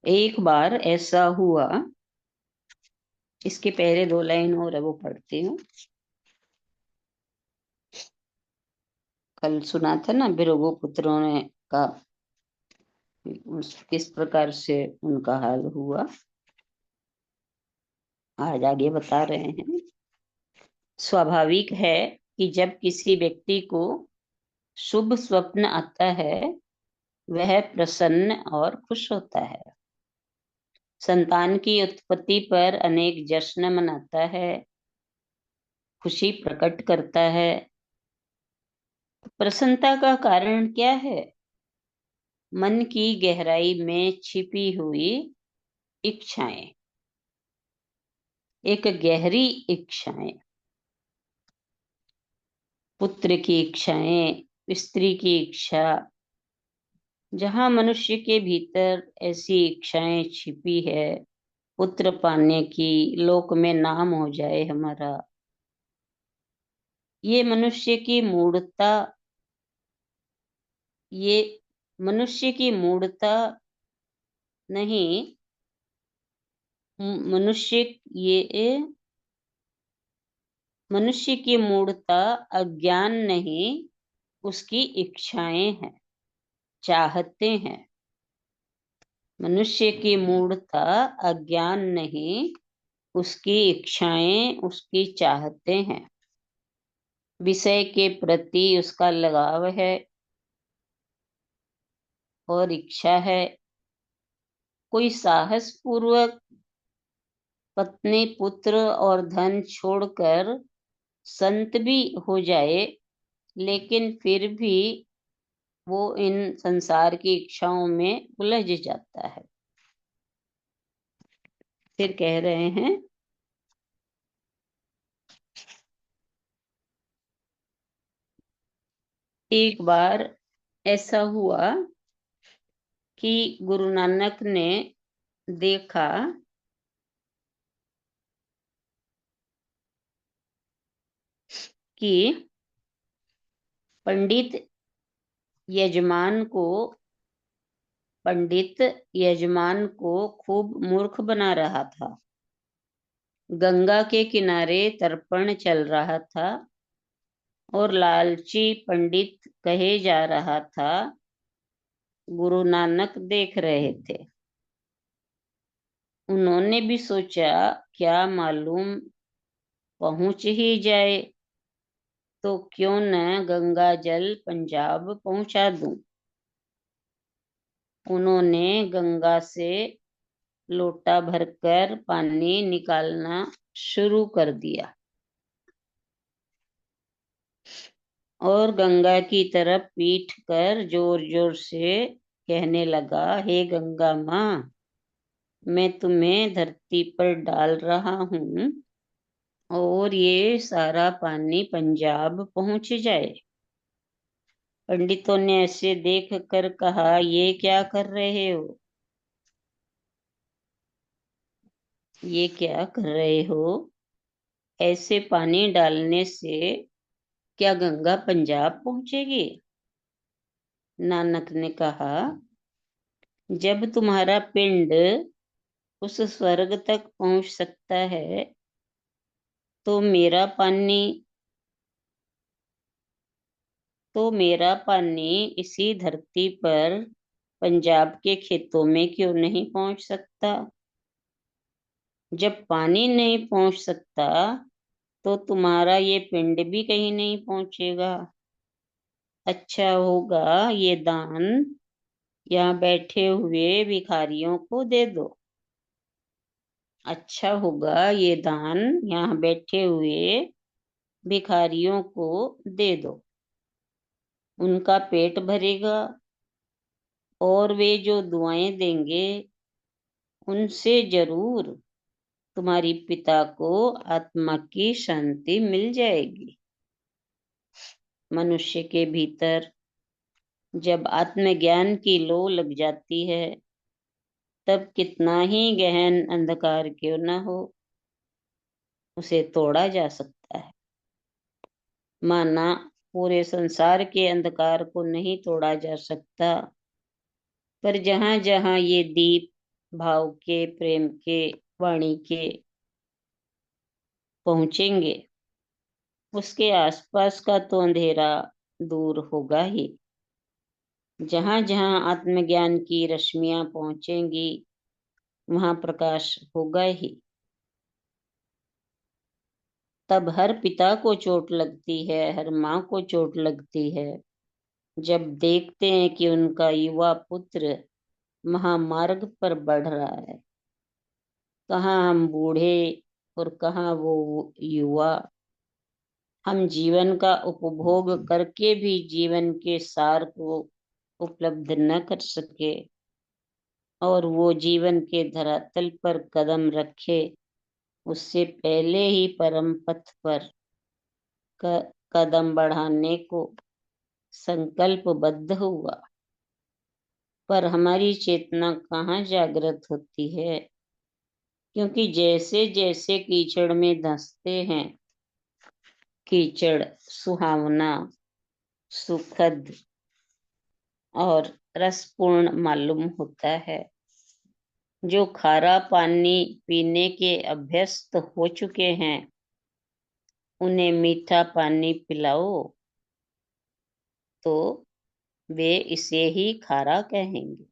एक बार ऐसा हुआ। इसके पहले दो लाइन और है, वो पढ़ती हूँ। कल सुना था ना, बिरगो पुत्रों ने का किस प्रकार से उनका हाल हुआ। आज आगे बता रहे हैं। स्वाभाविक है कि जब किसी व्यक्ति को शुभ स्वप्न आता है, वह प्रसन्न और खुश होता है। संतान की उत्पत्ति पर अनेक जश्न मनाता है, खुशी प्रकट करता है। प्रसन्नता का कारण क्या है? मन की गहराई में छिपी हुई इच्छाएं, एक गहरी इच्छाएं, पुत्र की इच्छाएं, स्त्री की इच्छा। जहां मनुष्य के भीतर ऐसी इच्छाएं छिपी है, पुत्र पाने की, लोक में नाम हो जाए हमारा, ये मनुष्य की मूढ़ता, ये मनुष्य की मूढ़ता नहीं। मनुष्य ये मनुष्य की मूढ़ता अज्ञान नहीं, उसकी इच्छाएं हैं, चाहते हैं। मनुष्य की मूढ़ता अज्ञान नहीं, उसकी इच्छाएं, उसकी चाहते हैं। विषय के प्रति उसका लगाव है और इच्छा है। कोई साहस पूर्वक पत्नी, पुत्र और धन छोड़कर संत भी हो जाए, लेकिन फिर भी वो इन संसार की इच्छाओं में उलझ जाता है। फिर कह रहे हैं, एक बार ऐसा हुआ कि गुरु नानक ने देखा कि पंडित यजमान को पंडित यजमान को खूब मूर्ख बना रहा था। गंगा के किनारे तर्पण चल रहा था और लालची पंडित कहे जा रहा था। गुरु नानक देख रहे थे। उन्होंने भी सोचा, क्या मालूम पहुंच ही जाए, तो क्यों न गंगा जल पंजाब पहुंचा दूं। उन्होंने गंगा से लोटा भरकर पानी निकालना शुरू कर दिया और गंगा की तरफ पीट कर जोर जोर से कहने लगा, हे गंगा माँ, मैं तुम्हें धरती पर डाल रहा हूँ और ये सारा पानी पंजाब पहुंच जाए। पंडितों ने ऐसे देख कर कहा, ये क्या कर रहे हो? ये क्या कर रहे हो? ऐसे पानी डालने से क्या गंगा पंजाब पहुंचेगी? नानक ने कहा, जब तुम्हारा पिंड उस स्वर्ग तक पहुंच सकता है, तो मेरा पानी इसी धरती पर पंजाब के खेतों में क्यों नहीं पहुंच सकता? जब पानी नहीं पहुंच सकता, तो तुम्हारा ये पिंड भी कहीं नहीं पहुंचेगा। अच्छा होगा ये दान यहाँ बैठे हुए भिखारियों को दे दो। अच्छा होगा ये दान यहाँ बैठे हुए भिखारियों को दे दो। उनका पेट भरेगा और वे जो दुआएं देंगे, उनसे जरूर तुम्हारी पिता को आत्मा की शांति मिल जाएगी। मनुष्य के भीतर जब आत्मज्ञान की लो लग जाती है, तब कितना ही गहन अंधकार क्यों न हो, उसे तोड़ा जा सकता है। माना पूरे संसार के अंधकार को नहीं तोड़ा जा सकता, पर जहां जहां ये दीप भाव के, प्रेम के, वाणी के पहुंचेंगे, उसके आसपास का तो अंधेरा दूर होगा ही। जहां जहां आत्मज्ञान की रश्मियां पहुंचेंगी, वहां प्रकाश होगा ही। तब हर पिता को चोट लगती है, हर माँ को चोट लगती है, जब देखते हैं कि उनका युवा पुत्र महामार्ग पर बढ़ रहा है। कहाँ हम बूढ़े और कहाँ वो युवा। हम जीवन का उपभोग करके भी जीवन के सार को उपलब्ध न कर सके, और वो जीवन के धरातल पर कदम रखे उससे पहले ही परम पथ पर कदम बढ़ाने को संकल्पबद्ध हुआ। पर हमारी चेतना कहाँ जागृत होती है, क्योंकि जैसे जैसे कीचड़ में धंसते हैं, कीचड़ सुहावना, सुखद और रसपूर्ण मालूम होता है। जो खारा पानी पीने के अभ्यस्त हो चुके हैं, उन्हें मीठा पानी पिलाओ तो वे इसे ही खारा कहेंगे।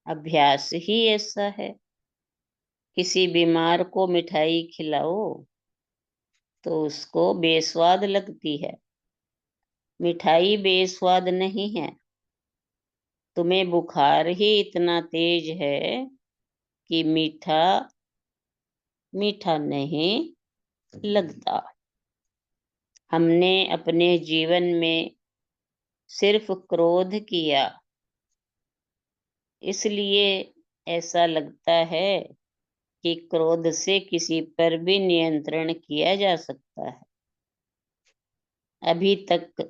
अभ्यास ही ऐसा है। किसी बीमार को मिठाई खिलाओ तो उसको बेस्वाद लगती है। मिठाई बेस्वाद नहीं है। तुम्हें बुखार ही इतना तेज है कि मीठा मीठा नहीं लगता। हमने अपने जीवन में सिर्फ क्रोध किया, इसलिए ऐसा लगता है कि क्रोध से किसी पर भी नियंत्रण किया जा सकता है। अभी तक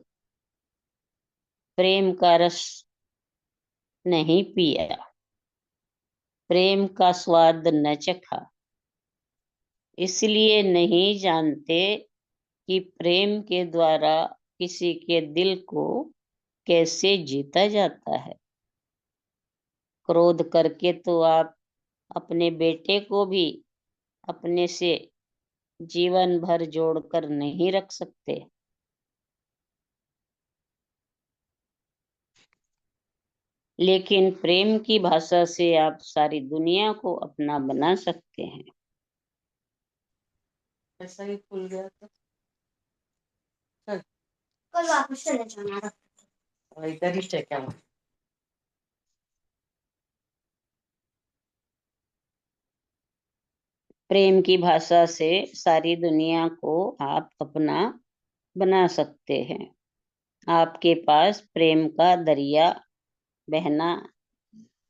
प्रेम का रस नहीं पिया, प्रेम का स्वाद न चखा, इसलिए नहीं जानते कि प्रेम के द्वारा किसी के दिल को कैसे जीता जाता है। क्रोध करके तो आप अपने बेटे को भी अपने से जीवन भर जोड़कर नहीं रख सकते। लेकिन प्रेम की भाषा से आप सारी दुनिया को अपना बना सकते हैं। ऐसा ही खुल गया था। कल वापस चले जाना, इधर ही चेक है। प्रेम की भाषा से सारी दुनिया को आप अपना बना सकते हैं। आपके पास प्रेम का दरिया बहना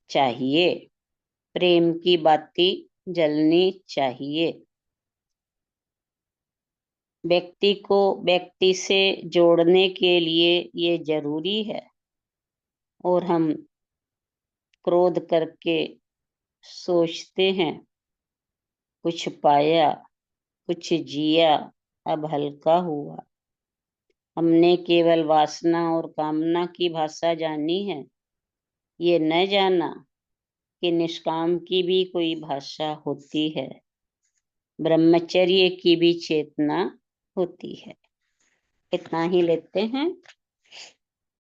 चाहिए, प्रेम की बाती जलनी चाहिए। व्यक्ति को व्यक्ति से जोड़ने के लिए ये जरूरी है। और हम क्रोध करके सोचते हैं कुछ पाया, कुछ जिया, अब हल्का हुआ। हमने केवल वासना और कामना की भाषा जानी है, ये न जाना कि निष्काम की भी कोई भाषा होती है, ब्रह्मचर्य की भी चेतना होती है। इतना ही लेते हैं।